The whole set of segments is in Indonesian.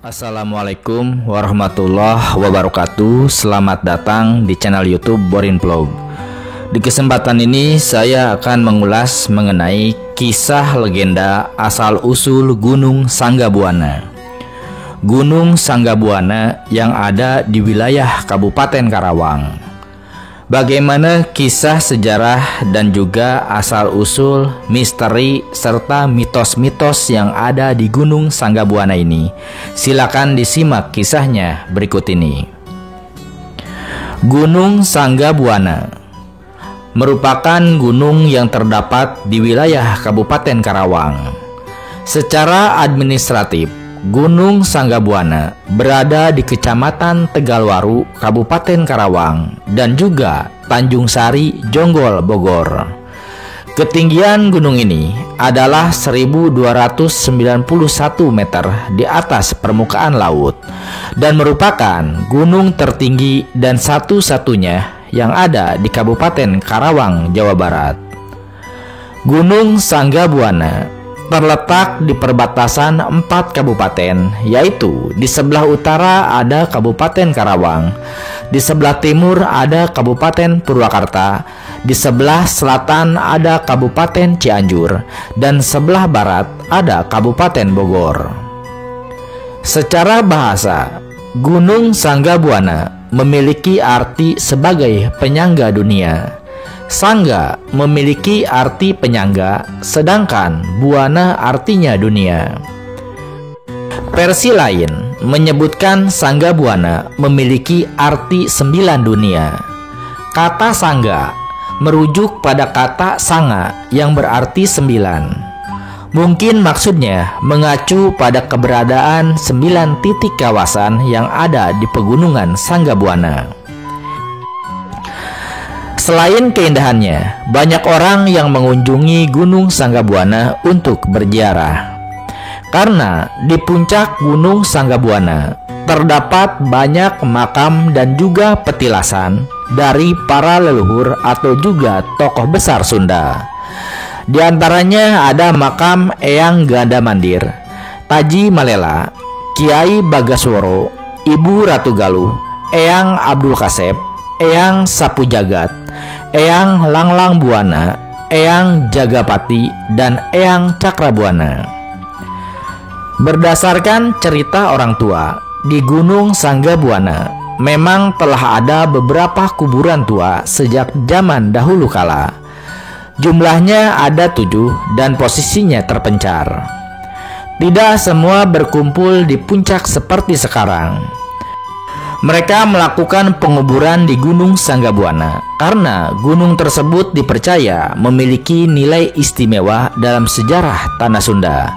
Assalamualaikum warahmatullahi wabarakatuh. Selamat datang di channel YouTube Borin Vlog. Di kesempatan ini saya akan mengulas mengenai kisah legenda asal-usul Gunung Sanggabuana. Gunung Sanggabuana yang ada di wilayah Kabupaten Karawang. Bagaimana kisah sejarah dan juga asal-usul, misteri, serta mitos-mitos yang ada di Gunung Sanggabuana ini? Silakan disimak kisahnya berikut ini. Gunung Sanggabuana merupakan gunung yang terdapat di wilayah Kabupaten Karawang. Secara administratif, Gunung Sanggabuana berada di Kecamatan Tegalwaru, Kabupaten Karawang, dan juga Tanjung Sari, Jonggol, Bogor. Ketinggian gunung ini adalah 1291 meter di atas permukaan laut dan merupakan gunung tertinggi dan satu-satunya yang ada di Kabupaten Karawang, Jawa Barat. Gunung Sanggabuana terletak di perbatasan 4 kabupaten, yaitu di sebelah utara ada Kabupaten Karawang, di sebelah timur ada Kabupaten Purwakarta, di sebelah selatan ada Kabupaten Cianjur, dan sebelah barat ada Kabupaten Bogor. Secara bahasa, Gunung Sanggabuana memiliki arti sebagai penyangga dunia. Sangga memiliki arti penyangga, sedangkan buana artinya dunia. Versi lain menyebutkan Sanggabuana memiliki arti 9 dunia. Kata sangga merujuk pada kata sanga yang berarti 9. Mungkin maksudnya mengacu pada keberadaan 9 titik kawasan yang ada di pegunungan Sanggabuana. Selain keindahannya, banyak orang yang mengunjungi Gunung Sanggabuana untuk berziarah. Karena di puncak Gunung Sanggabuana terdapat banyak makam dan juga petilasan dari para leluhur atau juga tokoh besar Sunda. Di antaranya ada makam Eyang Ganda Mandir, Taji Malela, Kiai Bagasworo, Ibu Ratu Galuh, Eyang Abdul Kasep, Eyang Sapu Jagat, Eyang Langlang Buana, Eyang Jagapati, dan Eyang Cakrabuana. Berdasarkan cerita orang tua, di Gunung Sanggabuana memang telah ada beberapa kuburan tua sejak zaman dahulu kala. Jumlahnya ada 7 dan posisinya terpencar. Tidak semua berkumpul di puncak seperti sekarang. Mereka melakukan penguburan di Gunung Sanggabuana karena gunung tersebut dipercaya memiliki nilai istimewa dalam sejarah tanah Sunda.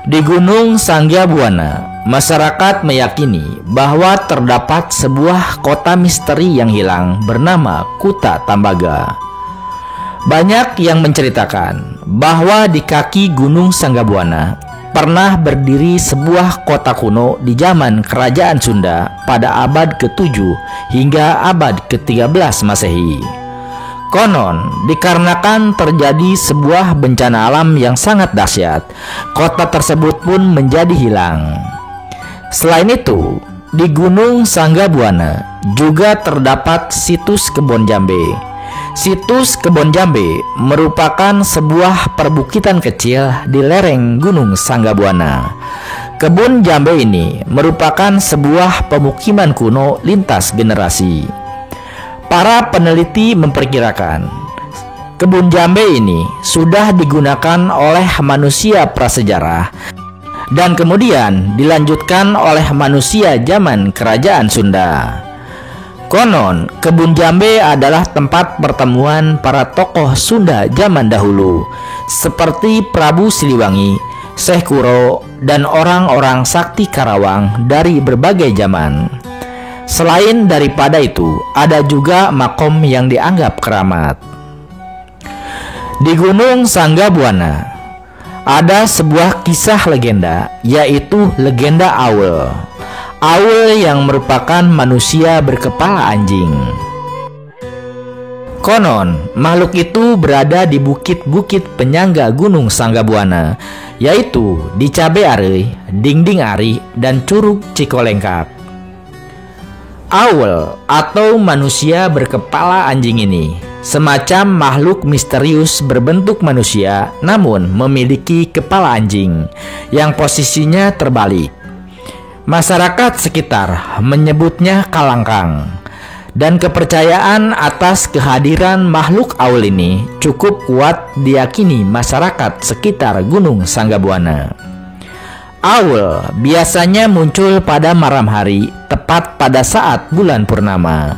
Di Gunung Sanggabuana, masyarakat meyakini bahwa terdapat sebuah kota misteri yang hilang bernama Kuta Tambaga. Banyak yang menceritakan bahwa di kaki Gunung Sanggabuana pernah berdiri sebuah kota kuno di zaman Kerajaan Sunda pada abad ke-7 hingga abad ke-13 Masehi. Konon, dikarenakan terjadi sebuah bencana alam yang sangat dahsyat, kota tersebut pun menjadi hilang. Selain itu, di Gunung Sanggabuana juga terdapat situs Kebon Jambe. Situs Kebon Jambe merupakan sebuah perbukitan kecil di lereng Gunung Sanggabuana. Kebun Jambe ini merupakan sebuah pemukiman kuno lintas generasi. Para peneliti memperkirakan Kebun Jambe ini sudah digunakan oleh manusia prasejarah dan kemudian dilanjutkan oleh manusia zaman Kerajaan Sunda. Konon, Kebun Jambe adalah tempat pertemuan para tokoh Sunda zaman dahulu, seperti Prabu Siliwangi, Syekh Kuro, dan orang-orang sakti Karawang dari berbagai zaman. Selain daripada itu, ada juga makom yang dianggap keramat. Di Gunung Sanggabuana Ada sebuah kisah legenda, yaitu legenda Aul. Aul yang merupakan manusia berkepala anjing. Konon, makhluk itu berada di bukit-bukit penyangga Gunung Sanggabuana, yaitu di Cabe Ari, Dingding Ari, dan Curug Cikolengkap. Aul atau manusia berkepala anjing ini semacam makhluk misterius berbentuk manusia namun memiliki kepala anjing yang posisinya terbalik. Masyarakat sekitar menyebutnya kalangkang, dan kepercayaan atas kehadiran makhluk Aul ini cukup kuat diyakini masyarakat sekitar Gunung Sanggabuana. Aul biasanya muncul pada malam hari, tepat pada saat bulan purnama.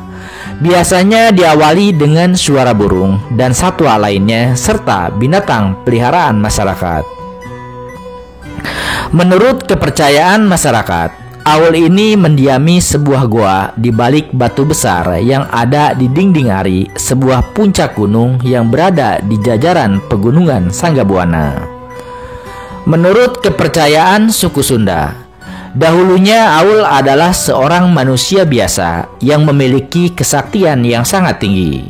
Biasanya diawali dengan suara burung dan satwa lainnya serta binatang peliharaan masyarakat. Menurut kepercayaan masyarakat, Aul ini mendiami sebuah goa di balik batu besar yang ada di Dingding Ari, sebuah puncak gunung yang berada di jajaran pegunungan Sanggabuana. Menurut kepercayaan suku Sunda, dahulunya Aul adalah seorang manusia biasa yang memiliki kesaktian yang sangat tinggi.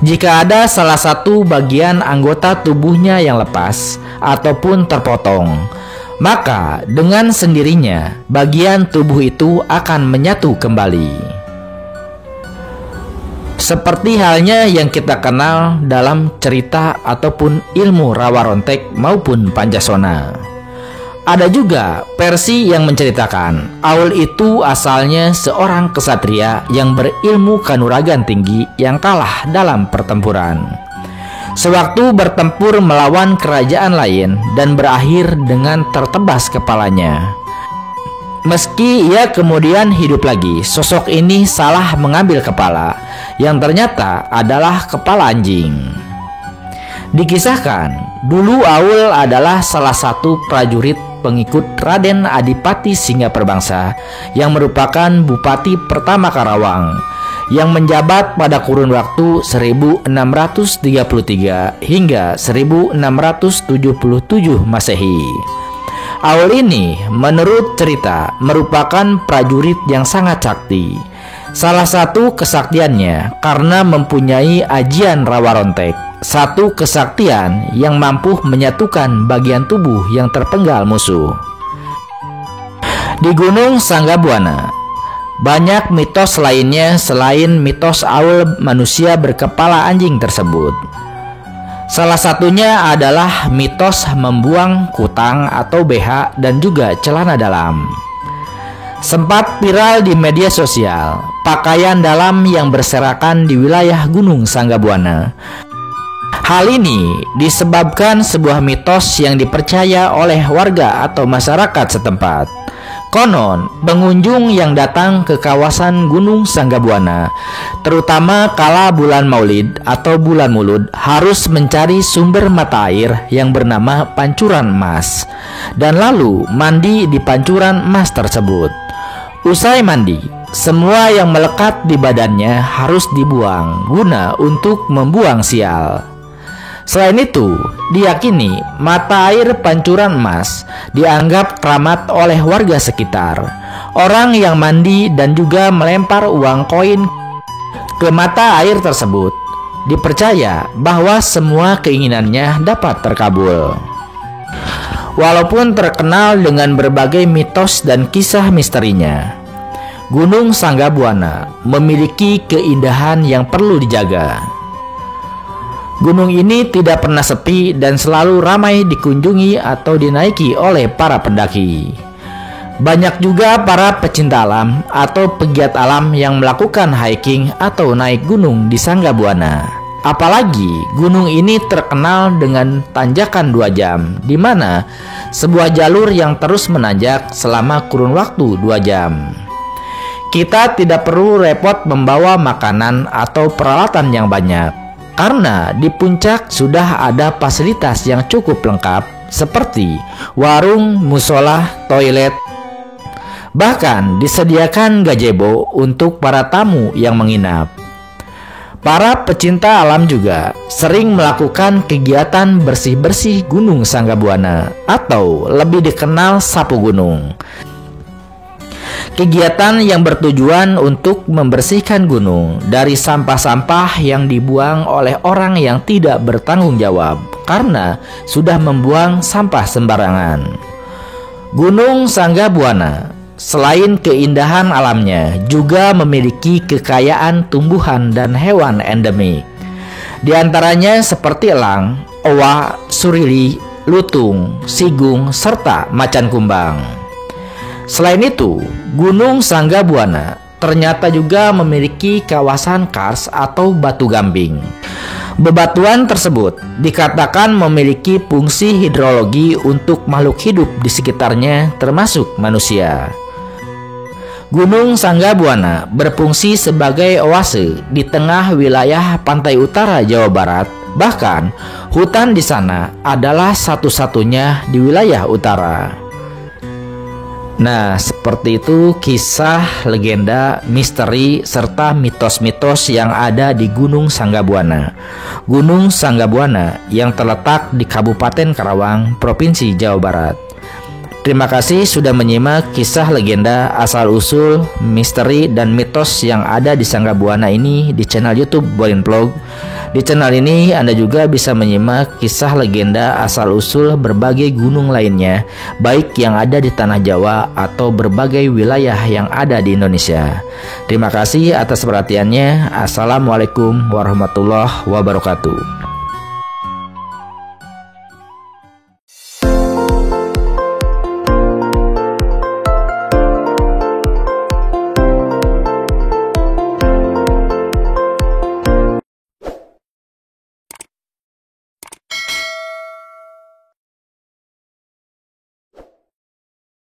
Jika ada salah satu bagian anggota tubuhnya yang lepas ataupun terpotong, maka dengan sendirinya bagian tubuh itu akan menyatu kembali. Seperti halnya yang kita kenal dalam cerita ataupun ilmu rawa rontek maupun pancasona. Ada juga versi yang menceritakan Aul itu asalnya seorang kesatria yang berilmu kanuragan tinggi yang kalah dalam pertempuran. Sewaktu bertempur melawan kerajaan lain dan berakhir dengan tertebas kepalanya. Meski ia kemudian hidup lagi, sosok ini salah mengambil kepala yang ternyata adalah kepala anjing. Dikisahkan, dulu Aul adalah salah satu prajurit pengikut Raden Adipati Singaperbangsa yang merupakan bupati pertama Karawang yang menjabat pada kurun waktu 1633 hingga 1677 Masehi. Aul ini menurut cerita merupakan prajurit yang sangat sakti. Salah satu kesaktiannya karena mempunyai ajian rawa rontek, satu kesaktian yang mampu menyatukan bagian tubuh yang terpenggal musuh. Di Gunung Sanggabuana, banyak mitos lainnya selain mitos Aul manusia berkepala anjing tersebut. Salah satunya adalah mitos membuang kutang atau BH dan juga celana dalam. Sempat viral di media sosial pakaian dalam yang berserakan di wilayah Gunung Sanggabuana. Hal ini disebabkan sebuah mitos yang dipercaya oleh warga atau masyarakat setempat. Konon, pengunjung yang datang ke kawasan Gunung Sanggabuana, terutama kala bulan Maulid atau bulan Mulud, harus mencari sumber mata air yang bernama pancuran emas, dan lalu mandi di pancuran emas tersebut. Usai mandi, semua yang melekat di badannya harus dibuang guna untuk membuang sial. Selain itu, diyakini mata air pancuran emas dianggap keramat oleh warga sekitar. Orang yang mandi dan juga melempar uang koin ke mata air tersebut dipercaya bahwa semua keinginannya dapat terkabul. Walaupun terkenal dengan berbagai mitos dan kisah misterinya, Gunung Sanggabuana memiliki keindahan yang perlu dijaga. Gunung ini tidak pernah sepi dan selalu ramai dikunjungi atau dinaiki oleh para pendaki. Banyak juga para pecinta alam atau pegiat alam yang melakukan hiking atau naik gunung di Sanggabuana. Apalagi gunung ini terkenal dengan tanjakan 2 jam, di mana sebuah jalur yang terus menanjak selama kurun waktu 2 jam. Kita tidak perlu repot membawa makanan atau peralatan yang banyak, karena di puncak sudah ada fasilitas yang cukup lengkap seperti warung, musola, toilet. Bahkan disediakan gazebo untuk para tamu yang menginap. Para pecinta alam juga sering melakukan kegiatan bersih-bersih Gunung Sanggabuana atau lebih dikenal sapu gunung. Kegiatan yang bertujuan untuk membersihkan gunung dari sampah-sampah yang dibuang oleh orang yang tidak bertanggung jawab karena sudah membuang sampah sembarangan. Gunung Sanggabuana selain keindahan alamnya juga memiliki kekayaan tumbuhan dan hewan endemik. Di antaranya seperti elang, owa, surili, lutung, sigung, serta macan kumbang. Selain itu, Gunung Sanggabuana ternyata juga memiliki kawasan kars atau batu gamping. Bebatuan tersebut dikatakan memiliki fungsi hidrologi untuk makhluk hidup di sekitarnya termasuk manusia. Gunung Sanggabuana berfungsi sebagai oase di tengah wilayah pantai utara Jawa Barat. Bahkan, hutan di sana adalah satu-satunya di wilayah utara. Nah, seperti itu kisah, legenda, misteri, serta mitos-mitos yang ada di Gunung Sanggabuana. Gunung Sanggabuana yang terletak di Kabupaten Karawang, Provinsi Jawa Barat. Terima kasih sudah menyimak kisah legenda, asal-usul, misteri, dan mitos yang ada di Sanggabuana ini di channel YouTube Borin Vlog. Di channel ini Anda juga bisa menyimak kisah legenda, asal-usul berbagai gunung lainnya, baik yang ada di tanah Jawa atau berbagai wilayah yang ada di Indonesia. Terima kasih atas perhatiannya. Assalamualaikum warahmatullahi wabarakatuh.